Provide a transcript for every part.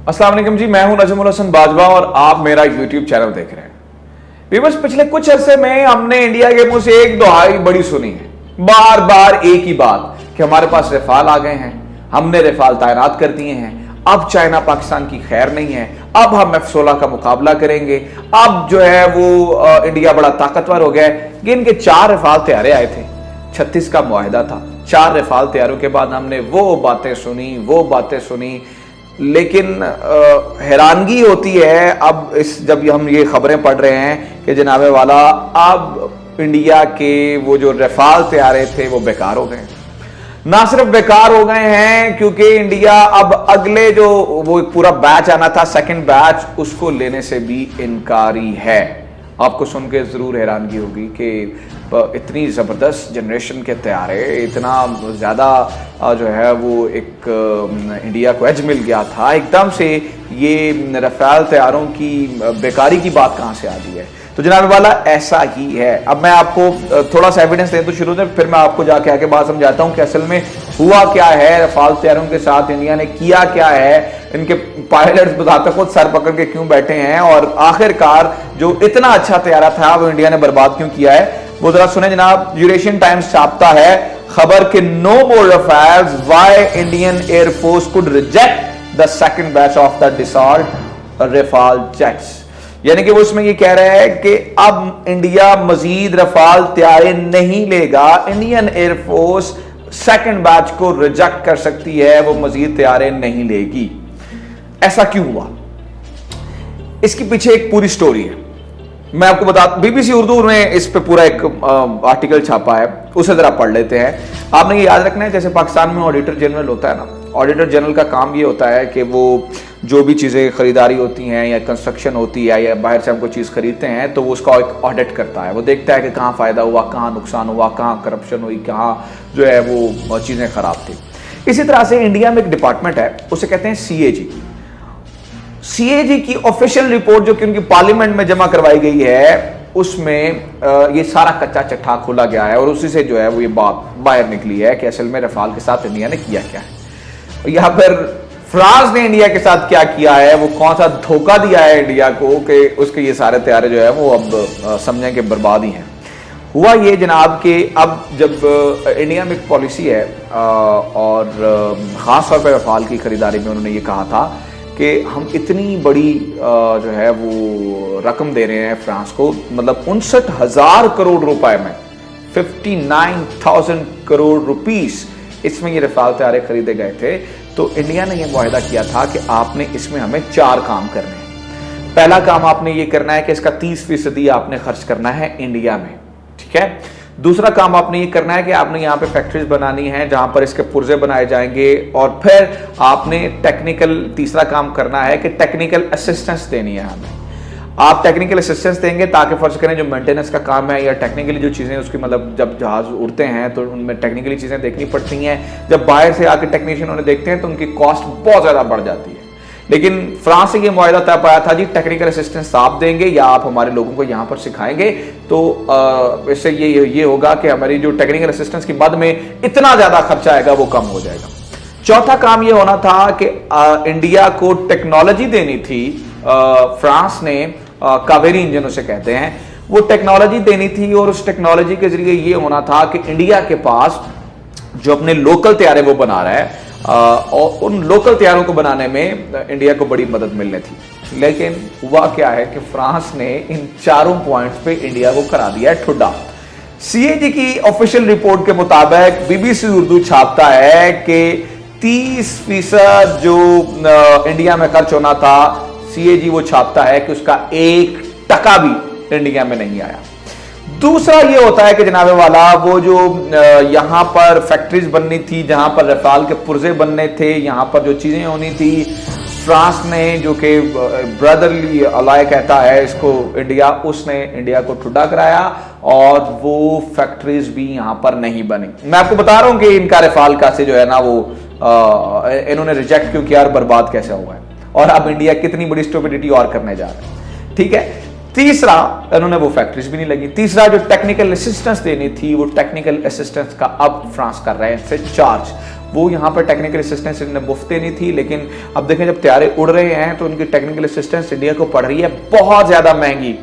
अस्सलाम वालेकुम जी, मैं हूं नजमुल हसन बाजवा और आप मेरा यूट्यूब चैनल देख रहे हैं। व्यूअर्स, पिछले कुछ अरसे में हमने इंडिया के मुंह से एक दुहाई बड़ी सुनी है, बार बार एक ही बात कि हमारे पास रफाल आ गए हैं, हमने रफाल तैनात कर दिए हैं, अब चाइना पाकिस्तान की खैर नहीं है, अब हम F-16 का मुकाबला करेंगे, अब जो है वो इंडिया बड़ा ताकतवर हो गया है। कि इनके 4 रफाल तैयारे आए थे, 36 का मुआहिदा था। 4 रफाल तैयारों के बाद हमने वो बातें सुनी, लेकिन हैरानगी होती है अब जब हम ये खबरें पढ़ रहे हैं कि जनाबे वाला अब इंडिया के वो जो रफाल तैयारे थे वो बेकार हो गए हैं। ना सिर्फ बेकार हो गए हैं क्योंकि इंडिया अब अगले जो वो पूरा बैच आना था, सेकंड बैच, उसको लेने से भी इनकारी है। आपको सुन के जरूर हैरानगी होगी कि इतनी ज़बरदस्त जनरेशन के तैयारे, इतना ज़्यादा जो है वो एक इंडिया को एज मिल गया था, एकदम से ये रफाल तैयारों की बेकारी की बात कहाँ से आ रही है। तो जनाब वाला ऐसा ही है। अब मैं आपको थोड़ा सा एविडेंस दे तो शुरू में, फिर मैं आपको जाके आके बात समझाता हूँ कि असल में हुआ क्या है, रफाल तैयारों के साथ इंडिया ने किया क्या है, इनके पायलट्स बताते खुद सर पकड़ के क्यों बैठे हैं, और आखिरकार जो इतना अच्छा तैयारा था वो इंडिया ने बर्बाद क्यों किया है, वो जरा सुने जनाब। यूरेशियन टाइम्स छापता है खबर के no more Rafales, why Indian air force could reject the second batch of the Dassault Rafale jets. यानी कि वो इसमें ये कह रहा है कि अब इंडिया मजीद रफाल तैयारे नहीं लेगा, इंडियन एयरफोर्स सेकंड बैच को रिजेक्ट कर सकती है, वो मजीद तैयारे नहीं लेगी। ऐसा क्यों हुआ, इसके पीछे एक पूरी स्टोरी है, मैं आपको बता। बीबीसी उर्दू ने इस पे पूरा एक आर्टिकल छापा है, उसे जरा पढ़ लेते हैं। आपने ये याद रखना है, जैसे पाकिस्तान में ऑडिटर जनरल होता है ना, ऑडिटर जनरल का काम ये होता है कि वो जो भी चीज़ें खरीदारी होती हैं या कंस्ट्रक्शन होती है या बाहर से हम कोई चीज़ खरीदते हैं तो वो उसका एक ऑडिट करता है। वो देखता है कि कहाँ फ़ायदा हुआ, कहाँ नुकसान हुआ, कहाँ करप्शन हुई, कहाँ जो है वो चीज़ें ख़राब थी। इसी तरह से इंडिया में एक डिपार्टमेंट है, उसे कहते हैं CAG। CAG की ऑफिशियल रिपोर्ट जो कि उनकी पार्लियामेंट में जमा करवाई गई है, उसमें ये सारा कच्चा चट्टा खोला गया है और उसी से जो है वो ये बात बाहर निकली है कि असल में रफाल के साथ इंडिया ने किया क्या है। यहाँ पर फ्रांस ने इंडिया के साथ क्या किया है, वो कौन सा धोखा दिया है इंडिया को कि उसके ये सारे तैयारे जो है वो अब समझें कि बर्बाद ही हैं। हुआ ये जनाब कि अब जब इंडिया में एक पॉलिसी है और ख़ास तौर पर रफाल की खरीदारी में उन्होंने ये कहा था कि हम इतनी बड़ी जो है वो रकम दे रहे हैं फ्रांस को, मतलब 59,000 करोड़ रुपए में, 59,000 करोड़ रुपीस इसमें ये रफाल तैयारे खरीदे गए थे। तो इंडिया ने ये मुआहिदा किया था कि आपने इसमें हमें 4 काम करने हैं। पहला काम आपने ये करना है कि इसका 30% आपने खर्च करना है इंडिया में, ठीक है। दूसरा काम आपने ये करना है कि आपने यहाँ पे फैक्ट्रीज बनानी है जहां पर इसके पुर्जे बनाए जाएंगे, और फिर आपने तीसरा काम करना है कि टेक्निकल असिस्टेंस देनी है हमें। आप टेक्निकल असिस्टेंस देंगे ताकि फर्ज करें जो मेंटेनेंस का काम है या टेक्निकली जो चीज़ें उसकी, मतलब जब जहाज उड़ते हैं तो उनमें टेक्निकली चीज़ें देखनी पड़ती हैं, जब बाहर से आके टेक्नीशियन उन्हें देखते हैं तो उनकी कॉस्ट बहुत ज़्यादा बढ़ जाती है। लेकिन फ्रांस से ये मुआहिदा तय पाया था, जी टेक्निकल असिस्टेंस आप देंगे या आप हमारे लोगों को यहाँ पर सिखाएंगे, तो इससे ये होगा कि हमारी जो टेक्निकल असिस्टेंस की मद में इतना ज़्यादा खर्चा आएगा वो कम हो जाएगा। चौथा काम ये होना था कि इंडिया को टेक्नोलॉजी देनी थी, फ्रांस ने कावेरी इंजन उसे कहते हैं, वो टेक्नोलॉजी देनी थी, और उस टेक्नोलॉजी के जरिए ये होना था कि इंडिया के पास जो अपने लोकल तैयारे वो बना रहा है और उन लोकल तैयारों को बनाने में इंडिया को बड़ी मदद मिलनी थी। लेकिन हुआ क्या है कि फ्रांस ने इन 4 पॉइंट्स पे इंडिया को करा दिया है ठुड्डा। CAG की ऑफिशियल रिपोर्ट के मुताबिक बीबीसी उर्दू छापता है कि 30% जो इंडिया में खर्च होना था, CAG वो छापता है कि उसका 1% भी इंडिया में नहीं आया। दूसरा ये होता है कि जनाबे वाला वो जो यहाँ पर फैक्ट्रीज बननी थी, जहाँ पर रफाल के पुर्जे बनने थे, यहाँ पर जो चीज़ें होनी थी, फ्रांस ने जो कि ब्रदरली अलाय कहता है इसको इंडिया, उसने इंडिया को ठुड्डा कराया और वो फैक्ट्रीज भी यहाँ पर नहीं बनी। मैं आपको बता रहा हूँ कि इनका रफाल का से जो है ना वो इन्होंने रिजेक्ट क्यों किया और बर्बाद कैसे हुआ है, और अब इंडिया कितनी बड़ी स्टुपिडिटी और करने जा रहा है, ठीक है। तीसरा, इन्होंने वो फैक्ट्रीज भी नहीं लगी। तीसरा, जो टेक्निकल असिस्टेंस देनी थी वो टेक्निकल असिस्टेंस का अब फ्रांस कर रहे हैं इससे चार्ज। वो यहाँ पर टेक्निकल असिस्टेंस इन्हें मुफ्त देनी थी, लेकिन अब देखें जब तैयारे उड़ रहे हैं तो उनकी टेक्निकल असिस्टेंस इंडिया को पड़ रही है बहुत ज्यादा महंगी।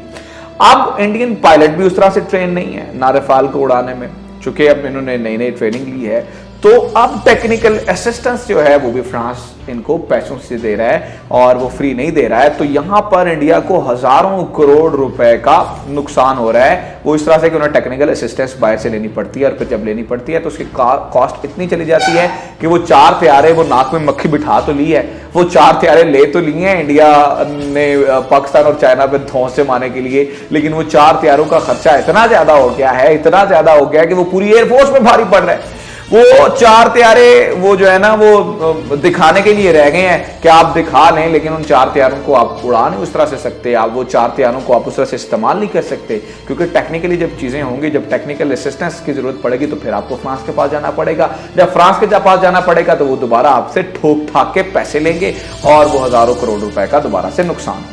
अब इंडियन पायलट भी उस तरह से ट्रेन नहीं है ना रफाल को उड़ाने में, चूंकि अब इन्होंने नई नई ट्रेनिंग ली है, तो अब टेक्निकल असिस्टेंस जो है वो भी फ्रांस इनको पैसों से दे रहा है और वो फ्री नहीं दे रहा है। तो यहां पर इंडिया को हजारों करोड़ रुपए का नुकसान हो रहा है। वो इस तरह से कि उन्हें टेक्निकल असिस्टेंस बाहर से लेनी पड़ती है, और फिर जब लेनी पड़ती है तो उसकी कॉस्ट इतनी चली जाती है कि वो 4 तैयारे, वो नाक में मक्खी बिठा तो ली है, वो 4 तैयारे ले तो लिए हैं इंडिया ने पाकिस्तान और चाइना पे धौंस से मारने के लिए, लेकिन वो 4 तैयारों का खर्चा इतना ज्यादा हो गया है, इतना ज्यादा हो गया कि वो पूरी एयरफोर्स में भारी पड़ रहा है। वो 4 तैयारे वो जो है ना वो दिखाने के लिए रह गए हैं कि आप दिखा लें, लेकिन उन 4 तैयारों को आप उड़ा नहीं उस तरह से सकते, आप वो 4 तैयारों को आप उस तरह से इस्तेमाल नहीं कर सकते, क्योंकि टेक्निकली जब चीजें होंगी, जब टेक्निकल असिस्टेंस की जरूरत पड़ेगी तो फिर आपको फ्रांस के पास जाना पड़ेगा। जब फ्रांस के पास जाना पड़ेगा तो वो दोबारा आपसे ठोक ठाक के पैसे लेंगे और वो हजारों करोड़ रुपए का दोबारा से नुकसान।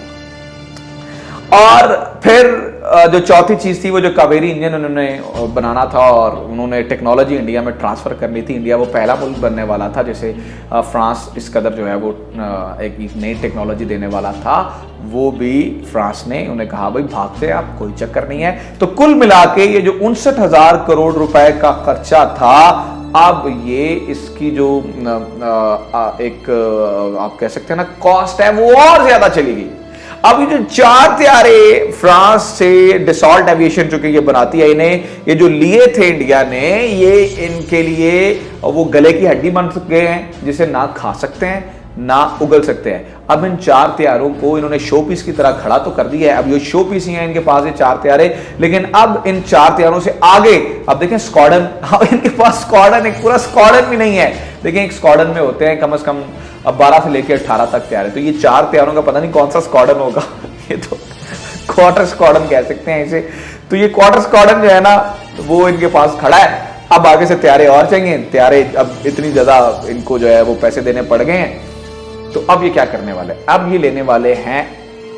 और फिर जो चौथी चीज थी वो जो कावेरी इंजन उन्होंने बनाना था और उन्होंने टेक्नोलॉजी इंडिया में ट्रांसफर करनी थी। इंडिया वो पहला मुल्क बनने वाला था जैसे फ्रांस इस कदर जो है वो एक नई टेक्नोलॉजी देने वाला था, वो भी फ्रांस ने उन्हें कहा भाई भागते आप, कोई चक्कर नहीं है। तो कुल मिला के ये जो 59,000 करोड़ रुपए का खर्चा था, अब ये इसकी जो एक आप कह सकते हैं ना कॉस्ट है वो और ज्यादा चली गई। अब ये जो 4 तैयारे फ्रांस से डसॉल्ट एविएशन जो कि ये बनाती है, इन्हें ये जो लिए थे इंडिया ने, ये इनके लिए वो गले की हड्डी बन गए हैं जिसे ना खा सकते हैं ना उगल सकते हैं। अब इन 4 तैयारों को इन्होंने शो पीस की तरह खड़ा तो कर दिया है, अब ये शो पीस ही हैं इनके पास ये 4 तैयारे, लेकिन अब इन 4 तैयारों से आगे अब देखें स्क्वाड्रन, अब इनके पास स्क्वाड्रन, एक पूरा स्क्वाड्रन भी नहीं है। देखिए एक स्क्वाड्रन में होते हैं कम से कम अब 12 से लेकर 18 तक तैयार, तो ये 4 तैयारों का पता नहीं कौन सा स्क्वाड्रन होगा, ये तो क्वार्टर स्क्वाड्रन कह सकते हैं इसे। तो ये क्वार्टर स्क्वाड्रन जो है ना वो इनके पास खड़ा है। अब आगे से तैयारे और चाहिए, तैयारे अब इतनी ज्यादा इनको जो है वो पैसे देने पड़ गए हैं। तो अब ये क्या करने वाले, अब ये लेने वाले हैं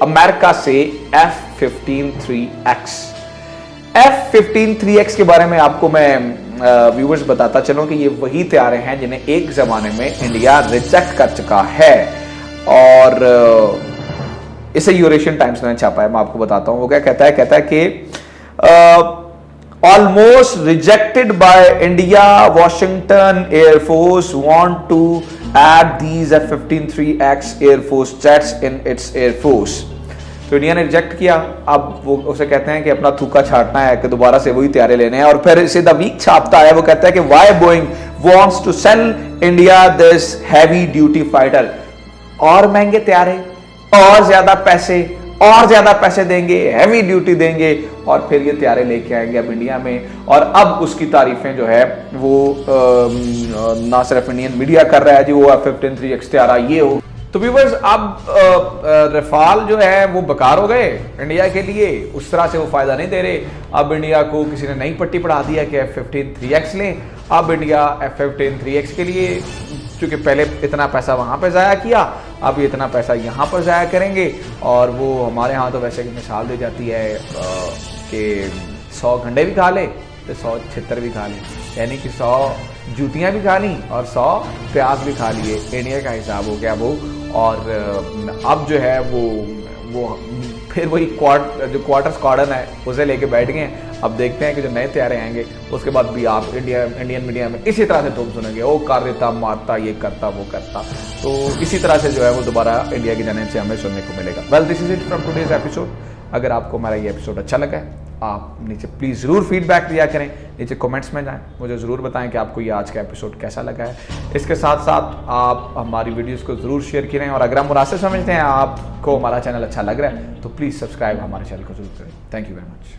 अमेरिका से F-15 3X। F-15 3X के बारे में आपको मैं व्यूअर्स बताता चलूं कि ये वही तैयारे हैं जिन्हें एक जमाने में इंडिया रिजेक्ट कर चुका है, और इसे यूरेशियन टाइम्स ने छापा है। मैं आपको बताता हूं वो क्या कहता है कि almost rejected by India, Washington air force want to add these F-15 3X Air Force jets in its Air Force। तो इंडिया ने रिजेक्ट किया। अब वो उसे कहते हैं कि अपना थूका छाटना है कि दोबारा से वही तैयारे लेने हैं, और फिर इसे द वीक छापता है, वो कहता है कि why Boeing wants to sell India this heavy duty fighter। और महंगे तैयारे, और ज्यादा पैसे देंगे, हैवी ड्यूटी देंगे, और फिर ये तैयारे लेके आएंगे अब इंडिया में। और अब उसकी तारीफें जो है वो ना सिर्फ इंडियन मीडिया कर रहा है जी, वो F-15 3X तैयारा ये हो। तो व्यूअर्स अब रफाल जो है वो बेकार हो गए इंडिया के लिए, उस तरह से वो फायदा नहीं दे रहे। अब इंडिया को किसी ने नई पट्टी पढ़ा दिया कि F-15 3X लें। अब इंडिया F-15 3X के लिए, क्योंकि पहले इतना पैसा वहाँ पे ज़ाया किया, अब ये इतना पैसा यहाँ पर ज़ाया करेंगे। और वो हमारे यहाँ तो वैसे की मिसाल दी जाती है कि 100 गंडे भी खा ले तो 100 छितर भी खा ले, यानी कि 100 जूतियाँ भी खा ली और 100 प्याज भी खा लिए। इंडिया का हिसाब हो गया वो। और अब जो है वो फिर वही जो क्वार्टर स्क्वाड्रन है उसे लेके बैठ गए। अब देखते हैं कि जो नए तैयारे आएंगे उसके बाद भी आप इंडियन मीडिया में इसी तरह से तुम सुनेंगे, वो कर देता, मारता, ये करता, वो करता। तो इसी तरह से जो है वो दोबारा इंडिया की जानिब से हमें सुनने को मिलेगा। Well, this is it from today's episode. अगर आपको हमारा ये एपिसोड अच्छा लगा है, आप नीचे प्लीज़ ज़रूर फीडबैक दिया करें, नीचे कमेंट्स में जाएं, मुझे ज़रूर बताएं कि आपको ये आज का एपिसोड कैसा लगा है। इसके साथ साथ आप हमारी वीडियोस को ज़रूर शेयर करें, और अगर हम मुनासिब समझते हैं आपको हमारा चैनल अच्छा लग रहा है तो प्लीज़ सब्सक्राइब हमारे चैनल को जरूर करें। Thank you very much.